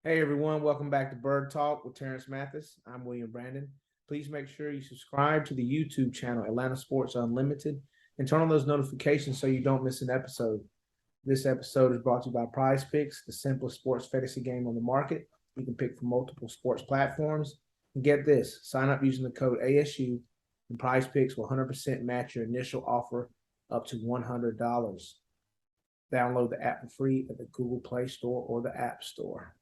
Hey everyone, welcome back to Bird Talk with Terrence Mathis. I'm William Brandon. Please make sure you subscribe to the YouTube channel Atlanta Sports Unlimited and turn on those notifications so you don't miss an episode. This episode is brought to you by Prize Picks, the simplest sports fantasy game on the market. You can pick from multiple sports platforms. And get this, sign up using the code ASU and Prize Picks will 100% match your initial offer up to $100. Download the app for free at the Google Play Store or the App Store.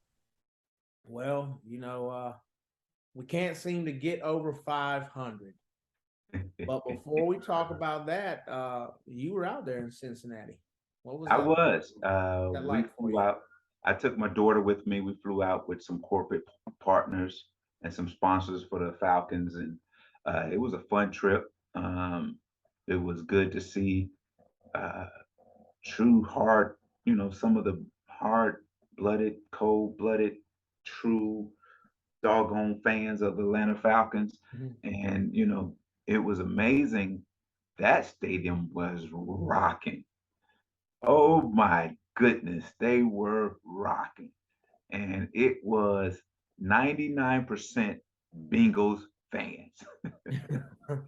Well, we can't seem to get over 500. But before we talk about that, you were out there in Cincinnati. What was I that, was. that We like for flew you? out. I took my daughter with me. We flew out with some corporate partners and some sponsors for the Falcons, and it was a fun trip. It was good to see uh, true hard, some of the hard-blooded, cold-blooded, true doggone fans of the Atlanta Falcons, Mhm. and it was amazing. That stadium was rocking. Oh my goodness, they were rocking. And it was 99% Bengals fans.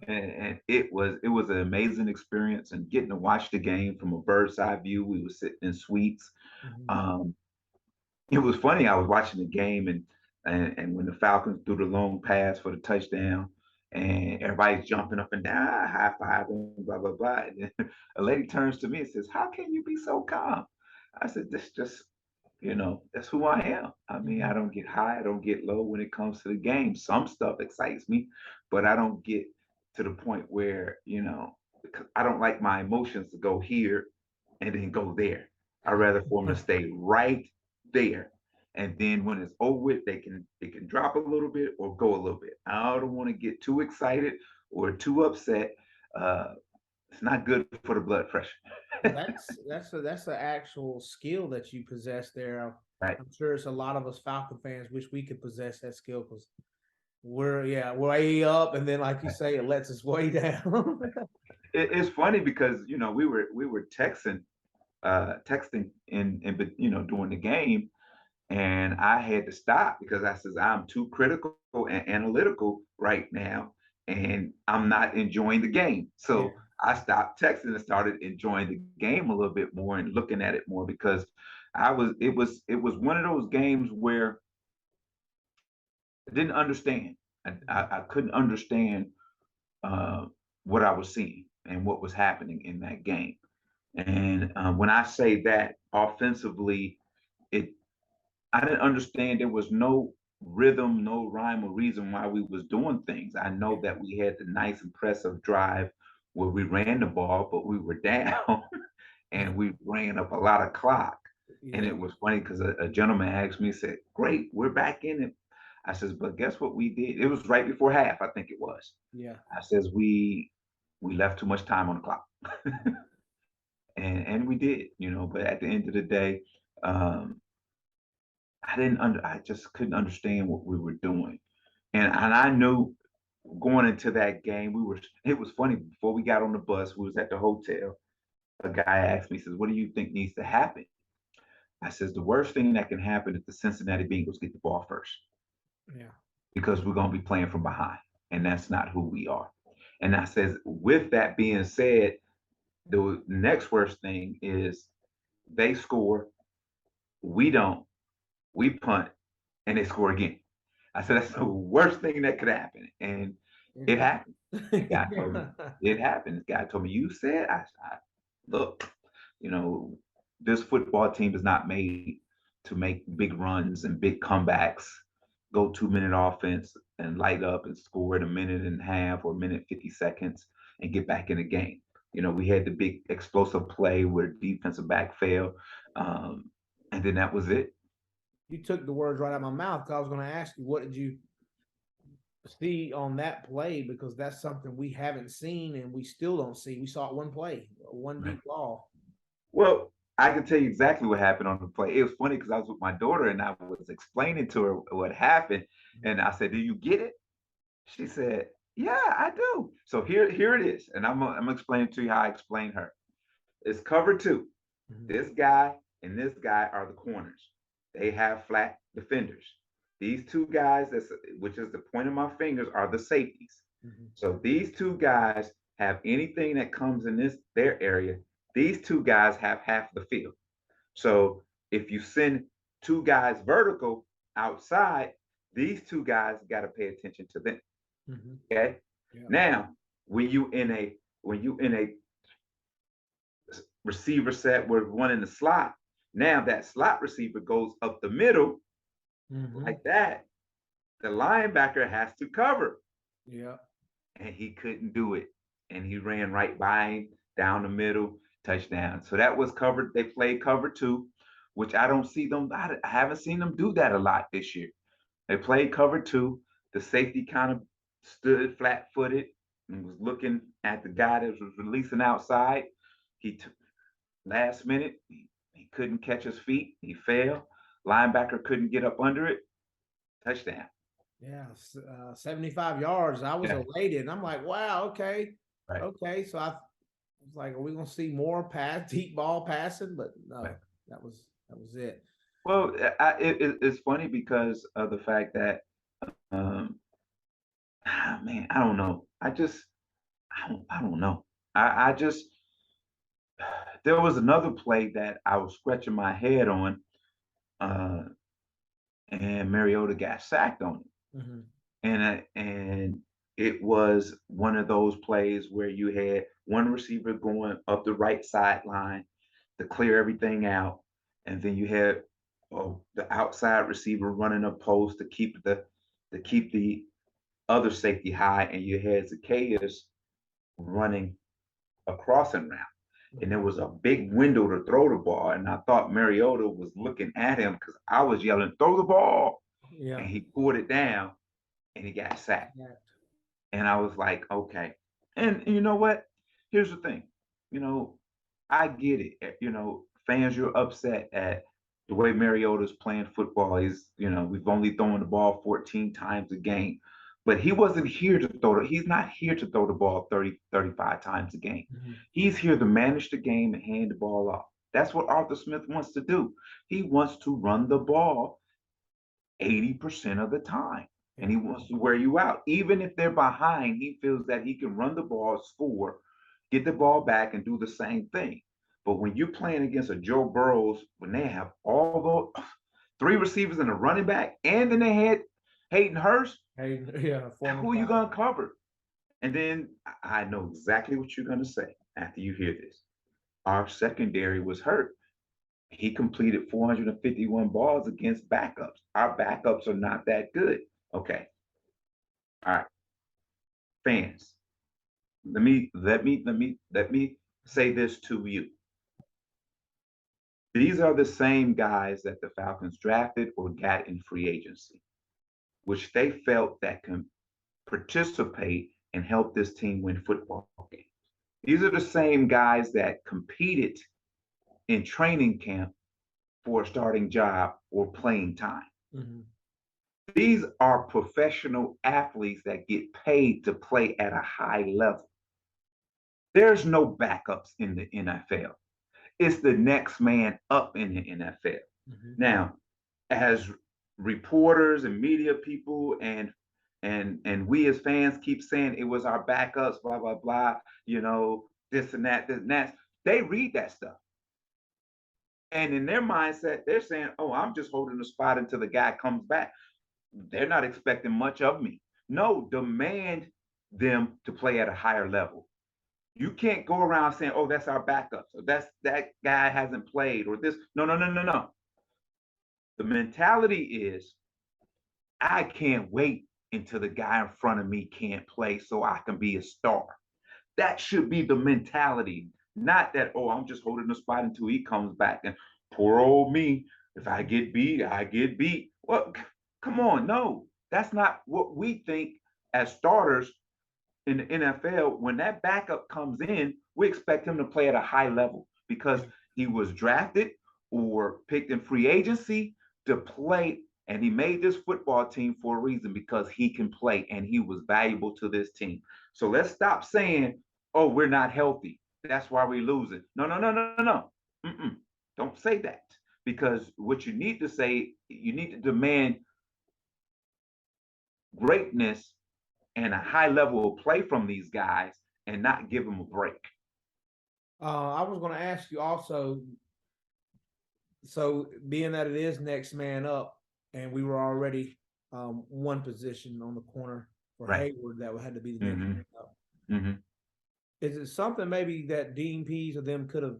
And it was an amazing experience and getting to watch the game from a bird's eye view. We were sitting in suites. Mhm. Um, it was funny. I was watching the game and when the Falcons threw the long pass for the touchdown, and everybody's jumping up and down, high five, and blah blah blah. And then a lady turns to me and says, "How can you be so calm?" I said, "This just, that's who I am. I mean, I Mhm. don't get high, I don't get low when it comes to the game. Some stuff excites me, but I don't get to the point where, because I don't like my emotions to go here and then go there. I rather for them to stay right there. And then when it's over with, they can drop a little bit or go a little bit. I don't want to get too excited or too upset. Uh, it's not good for the blood pressure. Well, that's an actual skill that you possess there. Right. I'm sure it's a lot of us Falcon fans wish we could possess that skill because we're way up, and then like you say, it lets us way down. It's funny because we were texting in during the game, and I had to stop because I says I'm too critical and analytical right now, and I'm not enjoying the game. Yeah. So I stopped texting and started enjoying the game a little bit more and looking at it more because it was one of those games where I didn't understand. I couldn't understand uh, what I was seeing and what was happening in that game. And when I say that offensively, it I didn't understand there was no rhythm, no rhyme or reason why we was doing things. I know that we had the nice, impressive drive where we ran the ball, but we were down and we ran up a lot of clock. And Yeah. it was funny because a gentleman asked me, said, "Great, we're back in it." I says, "But guess what we did? It was right before half, I think it was." Yeah. I says, "We left too much time on the clock." And we did, but at the end of the day, um, I just couldn't understand what we were doing. And I knew going into that game, it was funny, before we got on the bus, we was at the hotel. A guy asked me, says, "What do you think needs to happen?" I says, "The worst thing that can happen is the Cincinnati Bengals get the ball first Yeah. because we're going to be playing from behind, and that's not who we are." And I says, with that being said, the next worst thing is they score, we don't, we punt, and they score again. I said, that's the worst thing that could happen. And It it happened. happened. The guy told me, it happened. The guy told me, you said, look, you know, this football team is not made to make big runs and big comebacks, go 2 minute offense and light up and score in a minute and a half or a minute 50 seconds and get back in the game. We had the big explosive play where defensive back failed. Um, and then that was it. You took the words right out of my mouth because I was going to ask you, what did you see on that play? Because that's something we haven't seen and we still don't see. We saw it one play, one deep ball. Well, I can tell you exactly what happened on the play. It was funny because I was with my daughter and I was explaining to her what happened. And I said, "Do you get it?" She said, "Yeah, I do." So here it is. And I'm explaining to you how I explain her. It's cover two. Mhm. This guy and this guy are the corners. they have flat defenders. These two guys, which is the point of my fingers, are the safeties. Mm-hmm. So these two guys have anything that comes in their area. These two guys have half the field. So if you send two guys vertical outside, these two guys got to pay attention to them. Mm-hmm. Okay. Yeah. Now, when you in a receiver set with one in the slot, now that slot receiver goes up the middle like that. The linebacker has to cover. Yeah. And he couldn't do it. And he ran right by him down the middle, touchdown. So that was covered. They played cover two, which I don't see them. I haven't seen them do that a lot this year. They played cover two. The safety kind of stood flat footed and was looking at the guy that was releasing outside. He took last minute, he couldn't catch his feet. He fell. Linebacker couldn't get up under it. Touchdown. Yeah, 75 yards. I was Yeah. elated. I'm like, wow, okay. Right. Okay. So I was like, are we gonna see more deep ball passing? But no, Right. that was it. Well, it's funny because of the fact that, um, man, I don't know. I don't know. I just, there was another play that I was scratching my head on, uh, and Mariota got sacked on it. Mm-hmm. And it was one of those plays where you had one receiver going up the right sideline to clear everything out, and then you had the outside receiver running a post to keep the other safety high, and you had Zacchaeus running a crossing route. And there was a big window to throw the ball, and I thought Mariota was looking at him because I was yelling, "Throw the ball!" Yeah. And he pulled it down, and he got sacked. Yeah. And I was like, okay. And you know what? Here's the thing. You know, I get it. Fans, you're upset at the way Mariota's playing football. We've only thrown the ball 14 times a game. But he wasn't here to throw he's not here to throw the ball 30, 35 times a game. Mm-hmm. He's here to manage the game and hand the ball off. That's what Arthur Smith wants to do. He wants to run the ball 80% of the time. And he wants to wear you out. Even if they're behind, he feels that he can run the ball, score, get the ball back, and do the same thing. But when you're playing against a Joe Burrows, when they have all those three receivers and a running back, and then they had Hayden Hurst, who are you going to cover? And then I know exactly what you're going to say after you hear this. Our secondary was hurt. He completed 451 balls against backups. Our backups are not that good. Okay. All right. Fans, let me say this to you. These are the same guys that the Falcons drafted or got in free agency, which they felt that can participate and help this team win football games. These are the same guys that competed in training camp for a starting job or playing time. Mm-hmm. These are professional athletes that get paid to play at a high level. There's no backups in the NFL. It's the next man up in the NFL. Mm-hmm. Now, as reporters and media people and we as fans keep saying it was our backups, blah blah blah, this and that, they read that stuff. And in their mindset, they're saying, "Oh, I'm just holding the spot until the guy comes back." They're not expecting much of me. No, demand them to play at a higher level. You can't go around saying, "Oh, that's our backup. So that guy hasn't played," or this. No, no, no, no, no. The mentality is, I can't wait until the guy in front of me can't play so I can be a star. That should be the mentality. Not that, "Oh, I'm just holding the spot until he comes back." And poor old me, if I get beat, I get beat. Well, come on. No, that's not what we think as starters in the NFL. When that backup comes in, we expect him to play at a high level because he was drafted or picked in free agency to play. And he made this football team for a reason because he can play and he was valuable to this team. So let's stop saying, "Oh, we're not healthy. That's why we're losing." No, no, no, no, no. Mm-mm. Don't say that. because what you need to say, you need to demand greatness and a high level of play from these guys and not give them a break. I was going to ask you also. So, being that it is next man up, and we were already one position on the corner for Right. Hayward that had to be the next man up. Mm-hmm. Is it something maybe that Dean Pease or them could have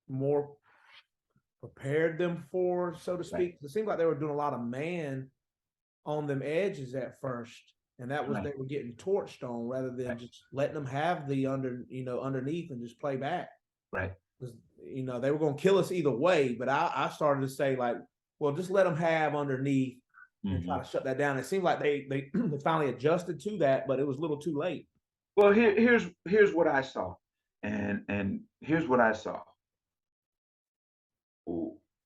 more prepared them for, so to speak? Right. It seemed like they were doing a lot of man on them edges at first, and that was Right. they were getting torched on rather than Right. just letting them have the underneath and just play back. Right. Because they were going to kill us either way. But I started to say, like, well, just let them have underneath and try to shut that down. It seemed like they finally adjusted to that, but it was a little too late. Well, here's what I saw, and here's what I saw.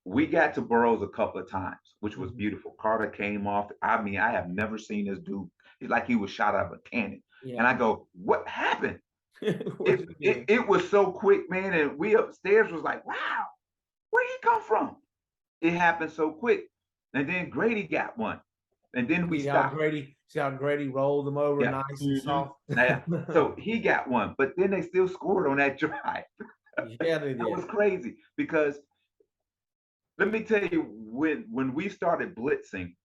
We got to Burroughs a couple of times, which was beautiful. Carter came off. I mean, I have never seen this dude. It's like he was shot out of a cannon. Yeah. And I go, what happened? It was so quick, man. And we upstairs was like, wow, where'd he come from? It happened so quick. And then Grady got one. And then we stopped. See how Grady rolled them over nice and soft. Yeah. So he got one, but then they still scored on that drive. Yeah, they did. That was crazy because let me tell you, when we started blitzing,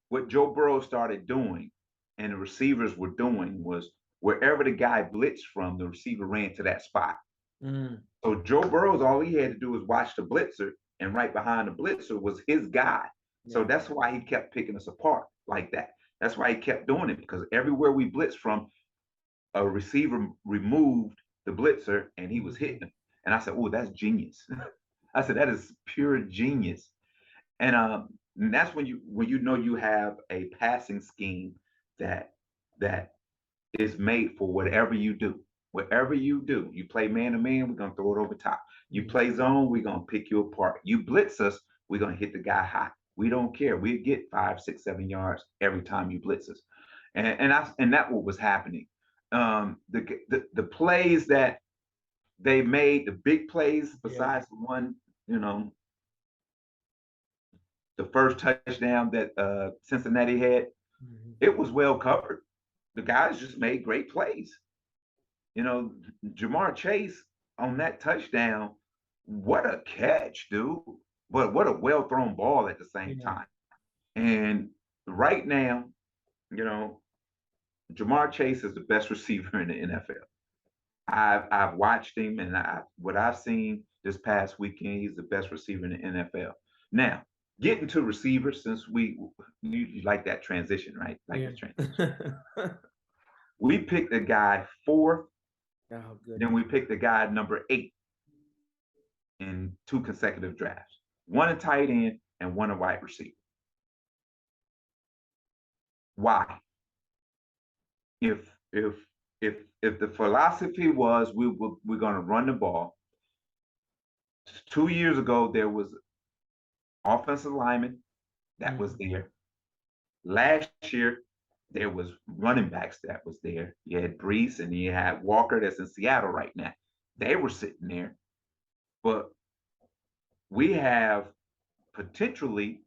what Joe Burrow started doing and the receivers were doing was wherever the guy blitzed from, the receiver ran to that spot. So Joe Burrows, all he had to do was watch the blitzer, and right behind the blitzer was his guy. So that's why he kept picking us apart like that. That's why he kept doing it, because everywhere we blitzed from, a receiver removed the blitzer and he was hitting him. And I said, oh, that's genius. I said, that is pure genius. And that's when you know you have a passing scheme that is made for whatever you do. Whatever you do, you play man to man, we're gonna throw it over top. You play zone, we're gonna pick you apart. You blitz us, we're gonna hit the guy high. We don't care. We get 5, 6, 7 yards every time you blitz us, and that's what was happening. The plays that they made, the big plays, besides the one, the first touchdown that Cincinnati had, it was well covered. The guys just made great plays. Jamar Chase on that touchdown, what a catch, dude. But what a well thrown ball at the same time. And right now, Jamar Chase is the best receiver in the NFL. I've watched him, and what I've seen this past weekend, he's the best receiver in the NFL. Now, getting to receivers, since you like that transition, right? The transition. We picked a guy 4th. Oh, good. Then we picked the guy number 8 in 2 consecutive drafts. One a tight end and one a wide receiver. Why? If the philosophy was we're going to run the ball, 2 years ago there was offensive lineman that was there. Last year there was running backs that was there. You had Brees and you had Walker that's in Seattle right now. They were sitting there. But we have potentially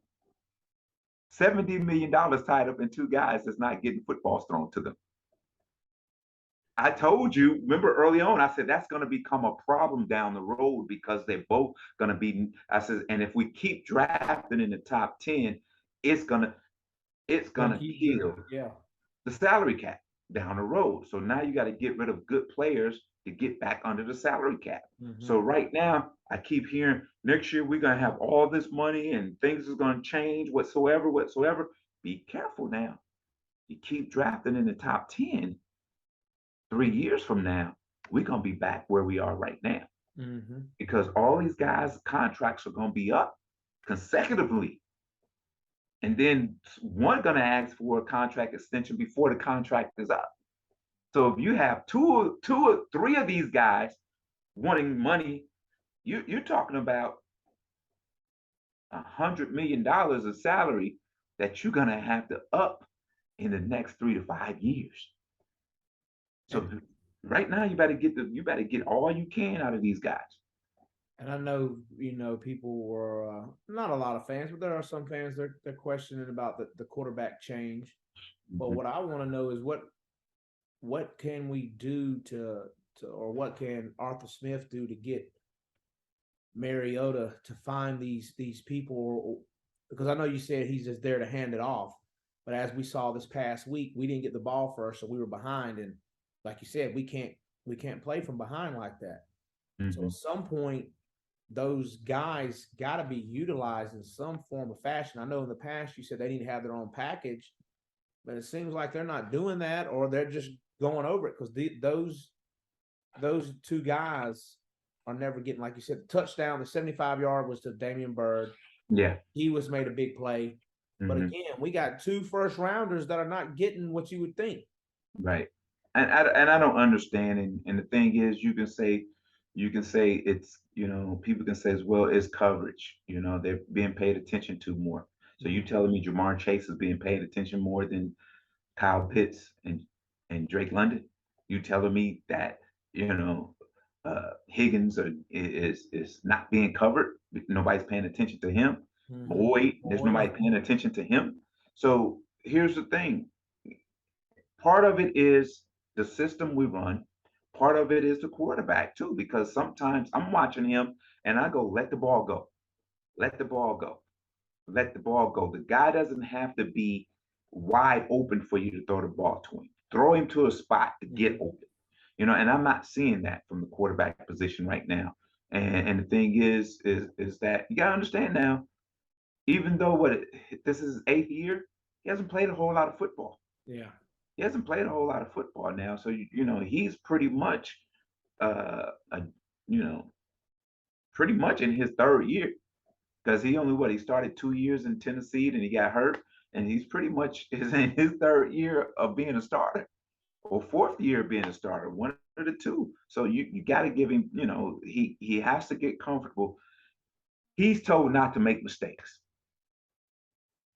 $70 million tied up in 2 guys that's not getting footballs thrown to them. I told you, remember early on, I said that's going to become a problem down the road because they're both going to be, I said, and if we keep drafting in the top 10, it's going to kill the salary cap down the road. So now you got to get rid of good players to get back under the salary cap. So right now, I keep hearing next year we're going to have all this money and things is going to change whatsoever. Be careful now. You keep drafting in the top 10, 3 years from now, we're going to be back where we are right now. Because all these guys' contracts are going to be up consecutively. And then one going to ask for a contract extension before the contract is up. So if you have two or three of these guys wanting money, you're talking about $100 million of salary that you're going to have to up in the next 3 to 5 years. So right now you better get all you can out of these guys. And I know, people were not a lot of fans, but there are some fans they're questioning about the quarterback change. But Mhm. what I want to know is what can we do to or what can Arthur Smith do to get Mariota to find these people, because I know you said he's just there to hand it off, but as we saw this past week, we didn't get the ball first, so we were behind, and like you said, we can't play from behind like that. So at Mhm. some point, those guys got to be utilized in some form of fashion. I know in the past you said they need to have their own package, but it seems like they're not doing that, or they're just going over it because those two guys are never getting, like you said, the touchdown. The 75-yard was to Damian Bird. Yeah. He was made a big play. But Mhm. again, we got two first rounders that are not getting what you would think. Right. And I don't understand. And the thing is, you can say it's, people can say as well, it's coverage. They're being paid attention to more. So you Mhm. telling me Jamar Chase is being paid attention more than Kyle Pitts and Drake London? You telling me that, Higgins is not being covered? Nobody's paying attention to him. Mhm. Boyd, there's Boyd, nobody paying attention to him. So here's the thing. Part of it is the system we run. Part of it is the quarterback too, because sometimes I'm watching him and I go, let the ball go, let the ball go, let the ball go. The guy doesn't have to be wide open for you to throw the ball to him. Throw him to a spot to get Mhm. open. And I'm not seeing that from the quarterback position right now. And the thing is that you gotta understand now, even though this is his eighth year, he hasn't played a whole lot of football. Yeah. He hasn't played a whole lot of football now, so he's pretty much a you know pretty much in his third year, because he started 2 years in Tennessee and he got hurt, and he's pretty much is in his third year of being a starter or fourth year of being a starter, one of the two. So you got to give him, he has to get comfortable. He's told not to make mistakes,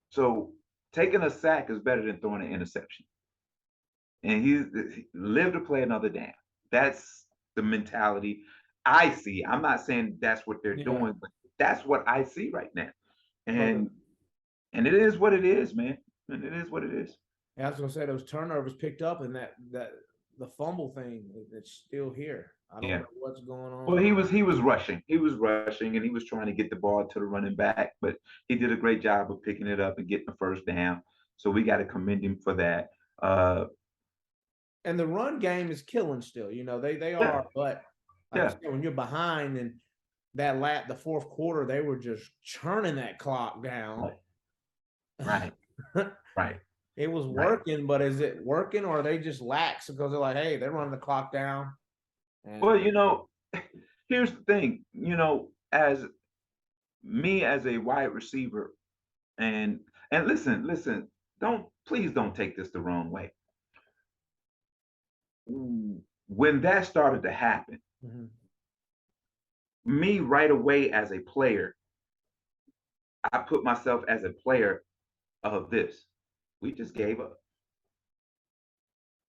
so taking a sack is better than throwing an interception, and he's live to play another down. That's the mentality I see. I'm not saying that's what they're Yeah. doing, but that's what I see right now. Well, And it is what it is, man. And it is what it is. I was gonna say those turnovers picked up, and that the fumble thing, it's still here. I don't Yeah. know what's going Well, on. he was rushing. He was rushing, and he was trying to get the ball to the running back, but he did a great job of picking it up and getting the first down. So we got to commend him for that. Uh, And the run game is killing still. They yeah, are, but like you yeah, said, when you're behind and the fourth quarter, they were just churning that clock down. right, right, right, It was right. working, but is it working, or are they just lax because they're like, hey, they're running the clock down? And Well, here's the thing. As me as a wide receiver, and listen, please don't take this the wrong way. When that started to happen, Mhm. me right away as a player, I put myself as a player of this. We just gave up.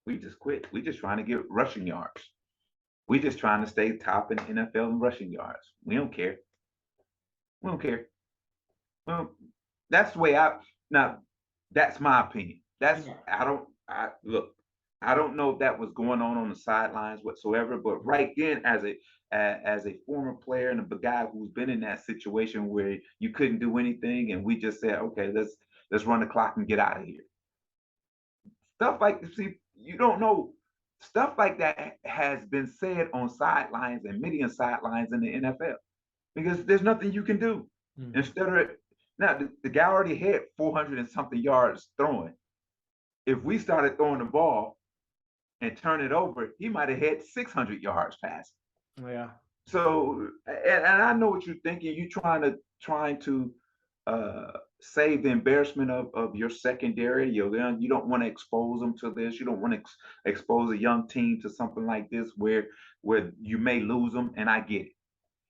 We just quit. We just trying to get rushing yards. We just trying to stay top in the NFL in rushing yards. We don't care. We don't care. Well, that's the way I now. That's my opinion. That's Yeah. I don't. I look. I don't know if that was going on the sidelines whatsoever, but right then, as a former player and a guy who's been in that situation where you couldn't do anything, and we just said, okay, let's run the clock and get out of here. Stuff like, see, you don't know, stuff like that has been said on sidelines and median sidelines in the NFL, because there's nothing you can do. Mhm. Instead of now, the guy already had 400 and something yards throwing. If we started throwing the ball and turn it over, he might have had 600 yards passing. Yeah. So, and I know what you're thinking. You're trying to save the embarrassment of your secondary. You don't want to expose them to this. You don't want to expose a young team to something like this where you may lose them. And I get it.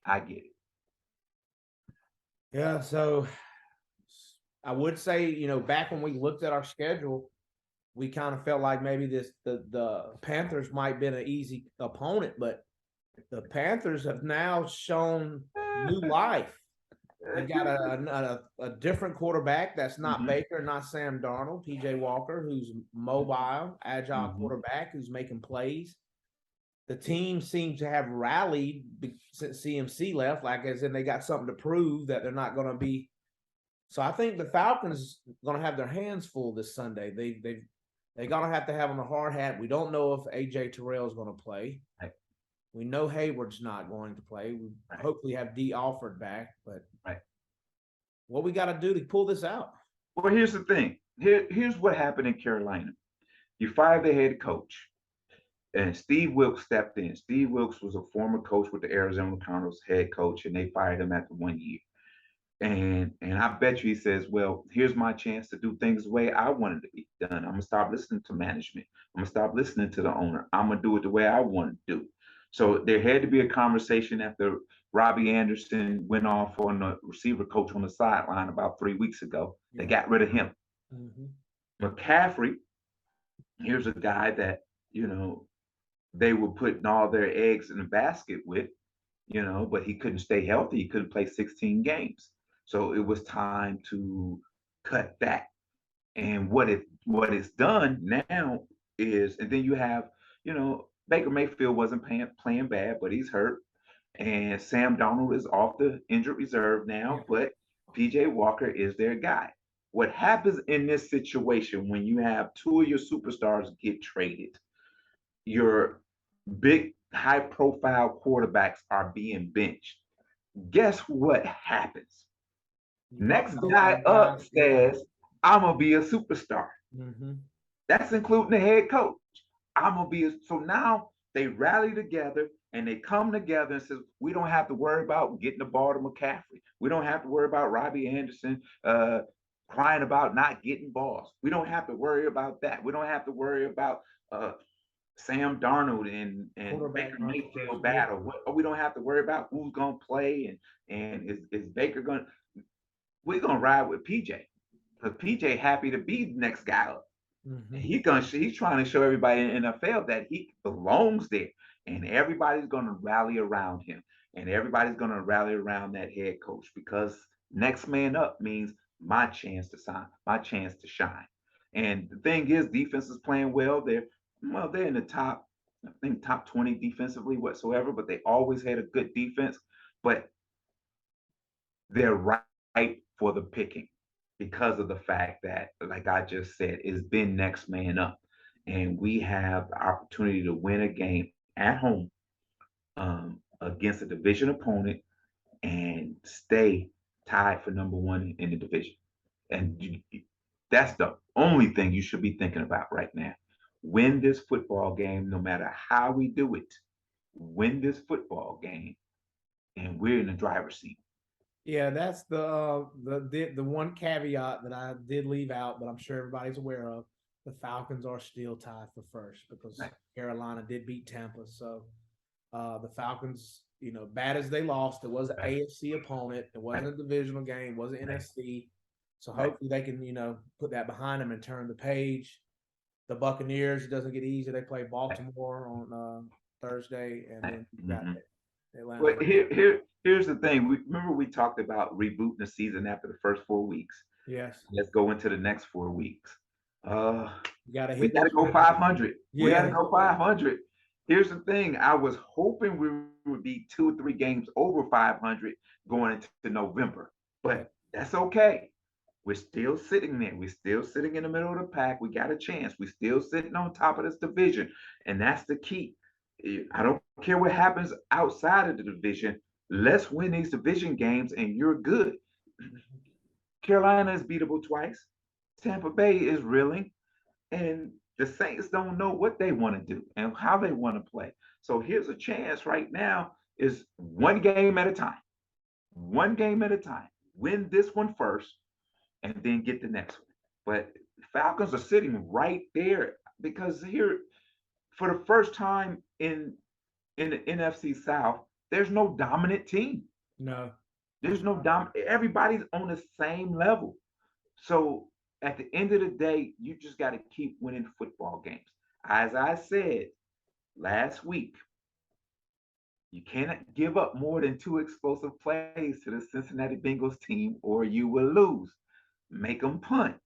I get it. Yeah. So I would say, back when we looked at our schedule, we kind of felt like maybe the Panthers might have been an easy opponent, but The Panthers have now shown new life. They've got a different quarterback that's not Mhm, Baker, not Sam Darnold, PJ Walker, who's mobile, agile mhm. quarterback who's making plays. The team seems to have rallied since CMC left, like as in they got something to prove that they're not going to be. So I think the Falcons going to have their hands full this Sunday. They're going to have on the hard hat. We don't know if AJ Terrell is going to play. Right, We know Hayward's not going to play. We right, hopefully have D Alford back, but right. what we got to do to pull this out? Well, here's the thing. Here's what happened in Carolina. You fired the head coach, and Steve Wilks stepped in. Steve Wilks was a former coach with the Arizona Cardinals, head coach, and they fired him after 1 year. And I bet you he says, well, here's my chance to do things the way I wanted to be done. I'm gonna stop listening to management. I'm gonna stop listening to the owner. I'm gonna do it the way I want to do. So there had to be a conversation after Robbie Anderson went off on the receiver coach on the sideline about 3 weeks ago. They Yeah. got rid of him. Mm-hmm. McCaffrey, here's a guy that, they were putting all their eggs in the basket with, but he couldn't stay healthy. He couldn't play 16 games. So it was time to cut that. And what it's done now is, and then you have, Baker Mayfield wasn't playing bad, but he's hurt. And Sam Donald is off the injured reserve Yeah. now, but PJ Walker is their guy. What happens in this situation when you have two of your superstars get traded? Your big high profile quarterbacks are being benched. Guess what happens? You don't Next know guy other up guys. Yeah. says, I'm gonna be a superstar. Mm-hmm. That's including the head coach. I'm gonna be so now they rally together and they come together and says, we don't have to worry about getting the ball to McCaffrey. We don't have to worry about Robbie Anderson crying about not getting balls. We don't have to worry about that. We don't have to worry about uh, Sam Darnold and Baker Quarterback Mayfield controversy. Yeah. battle. We don't have to worry about who's gonna play and is Baker gonna. We're gonna ride with PJ because PJ happy to be the next guy up. Mm-hmm. And he's trying to show everybody in the NFL that he belongs there, and everybody's gonna rally around him, and everybody's gonna rally around that head coach because next man up means my chance to sign, my chance to shine. And the thing is, defense is playing well. They're in the top, I think top 20 defensively whatsoever, but they always had a good defense. But they're right for the picking because of the fact that, like I just said, it's been next man up. And we have the opportunity to win a game at home against a division opponent and stay tied for number one in the division. And that's the only thing you should be thinking about right now. Win this football game, no matter how we do it. Win this football game, and we're in the driver's seat. Yeah, that's the one caveat that I did leave out, but I'm sure everybody's aware of. The Falcons are still tied for first because Right. Carolina did beat Tampa. So the Falcons, bad as they lost, it was an Right. AFC opponent. It wasn't a divisional game, it wasn't Right. NFC. So Right. hopefully they can, put that behind them and turn the page. The Buccaneers, it doesn't get easy. They play Right. Baltimore on Thursday, and Right. then you got Mhm. Atlanta. Well, here's the thing. Remember we talked about rebooting the season after the first 4 weeks. Yes, Let's go into the next 4 weeks. Uh, you got to we hit got to those. go 500. We got to Yeah, go 500. Here's the thing. I was hoping we would be 2 or 3 games over 500 going into November, yeah. but that's okay. We're still sitting there. We're still sitting in the middle of the pack. We got a chance. We're still sitting on top of this division, and that's the key. I don't care what happens outside of the division. Let's win these division games, and you're good. Carolina is beatable twice. Tampa Bay is reeling, and the Saints don't know what they want to do and how they want to play. So here's a chance right now: is one game at a time. One game at a time. Win this one first, and then get the next one. But Falcons are sitting right there because here, for the first time in the NFC South, there's no dominant team. No. There's no everybody's on the same level. So at the end of the day, you just got to keep winning football games. As I said last week, You cannot give up more than 2 explosive plays to the Cincinnati Bengals team, or you will lose. Make them punt.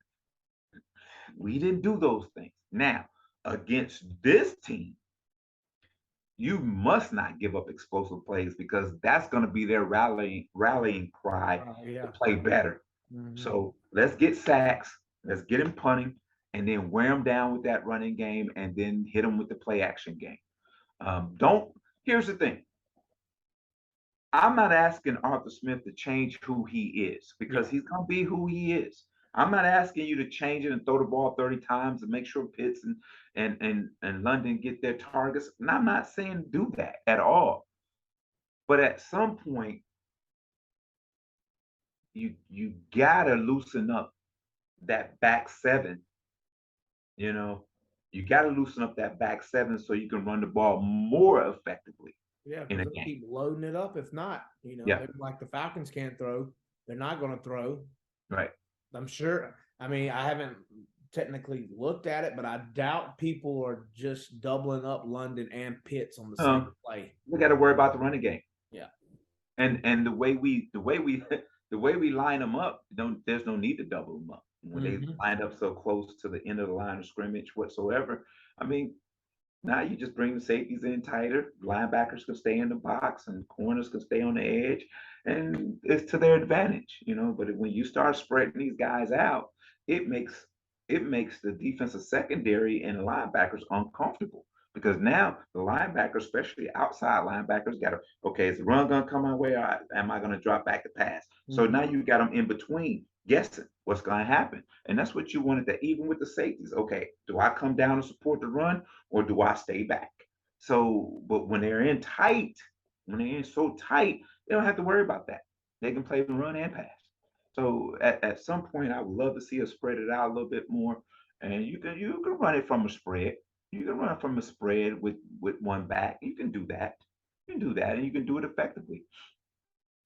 We didn't do those things. Now, against this team, you must not give up explosive plays because that's going to be their rallying cry to Yeah. play better. Mhm. So let's get sacks, let's get him punting, and then wear him down with that running game, and then hit him with the play action game. Don't. Here's the thing. I'm not asking Arthur Smith to change who he is because Yeah. he's going to be who he is. I'm not asking you to change it and throw the ball 30 times and make sure Pitts and London get their targets. And I'm not saying do that at all. But at some point, you gotta loosen up that back seven. You know, you gotta loosen up that back seven so you can run the ball more effectively Yeah, in because a they'll game. keep loading it up. If not, Yeah, they're like the Falcons can't throw. They're not going to throw. right. I'm sure. I mean, I haven't technically looked at it, but I doubt people are just doubling up London and Pitts on the same play. We got to worry about the running game. Yeah. And the way we the way we line them up, don't there's no need to double them up when they Hmm. lined up so close to the end of the line of scrimmage whatsoever. I mean, now you just bring the safeties in tighter, linebackers can stay in the box, and corners can stay on the edge, and it's to their advantage. But when you start spreading these guys out, it makes it makes the defensive secondary and the linebackers uncomfortable because now the linebackers, especially outside linebackers, got to okay, is the run gonna come my way, or am I gonna drop back to pass? So Hmm. now you got them in between, guessing what's gonna happen, and that's what you wanted to even with the safeties. Okay, do I come down and support the run, or do I stay back? So, but when they're in tight, when they're in so tight, they don't have to worry about that. They can play run and pass. So at some point, I would love to see us spread it out a little bit more, and you can run it from a spread. You can run from a spread with one back. You can do that. You can do that, and you can do it effectively.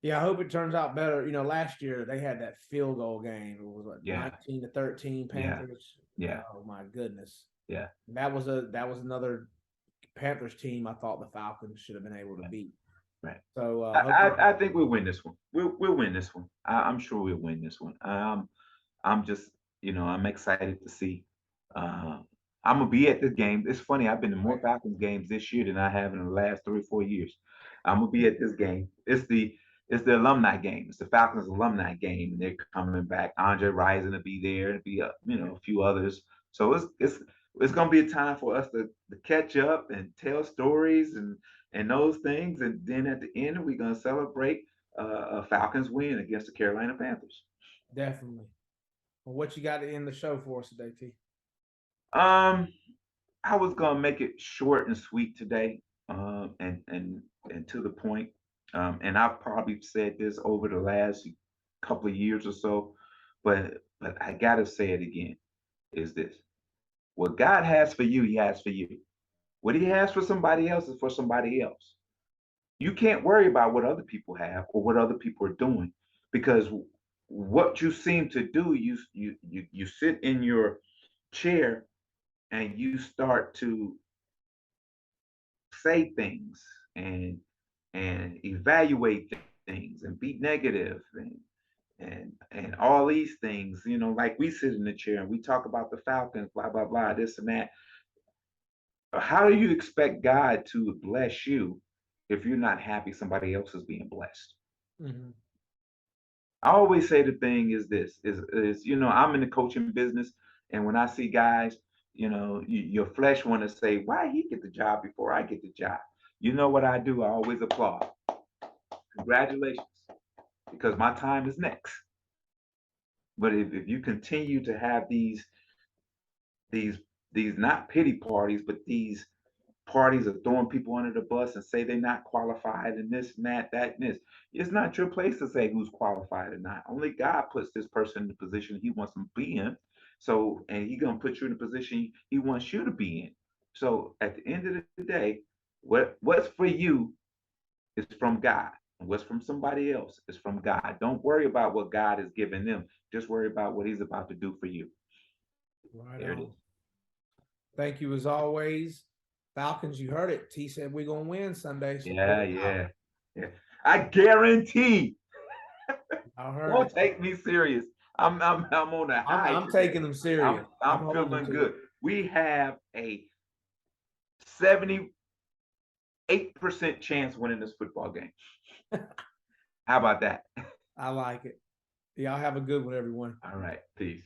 Yeah, I hope it turns out better. Last year they had that field goal game. It was like Yeah, 19-13 yeah, Panthers. yeah, Oh my goodness. yeah, That was another Panthers team I thought the Falcons should have been able to yeah. beat. Right. So I, hopefully, I think we'll win this one. We'll win this one. I'm sure we'll win this one. I'm just, I'm excited to see. Uh, I'm gonna be at this game. It's funny. I've been to more right. Falcons games this year than I have in the last 3 or 4 years. I'm gonna be at this game. It's the alumni game. It's the Falcons alumni game, and they're coming back. Andre Rison will be there. There'll be a few others. So it's gonna be a time for us to catch up and tell stories and those things. And then at the end, we're gonna celebrate a Falcons win against the Carolina Panthers. Definitely. Well, what you got to end the show for us today, T? Um, I was gonna make it short and sweet today, and to the point. And I've probably said this over the last couple of years or so, but I gotta say it again. Is this what God has for you? He has for you. What He has for somebody else is for somebody else. You can't worry about what other people have or what other people are doing because what you seem to do, you sit in your chair and you start to say things and evaluate things and be negative and all these things, like we sit in the chair and we talk about the Falcons, blah blah blah, this and that. How do you expect God to bless you if you're not happy somebody else is being blessed? Hmm. I always say the thing is this is I'm in the coaching business, and when I see guys, your flesh want to say, why he get the job before I get the job? You know what I do? I always applaud. Congratulations, because my time is next. But if you continue to have these these not pity parties, but these parties of throwing people under the bus and say they're not qualified and this and that and this. It's not your place to say who's qualified or not. Only God puts this person in the position He wants them to be in. So, and He's gonna put you in the position He wants you to be in. So, at the end of the day, what's for you is from God, and what's from somebody else is from God. Don't worry about what God is giving them. Just worry about what He's about to do for you. Right There it on. is. Thank you as always. Falcons, you heard it. T said we're gonna win Sunday. So Yeah. I guarantee. I heard Don't it. take me serious. I'm on a high. I'm today. taking them serious. I'm holding feeling to good. it. We have a 78% chance winning this football game. How about that? I like it. Y'all have a good one, everyone. All right. Peace.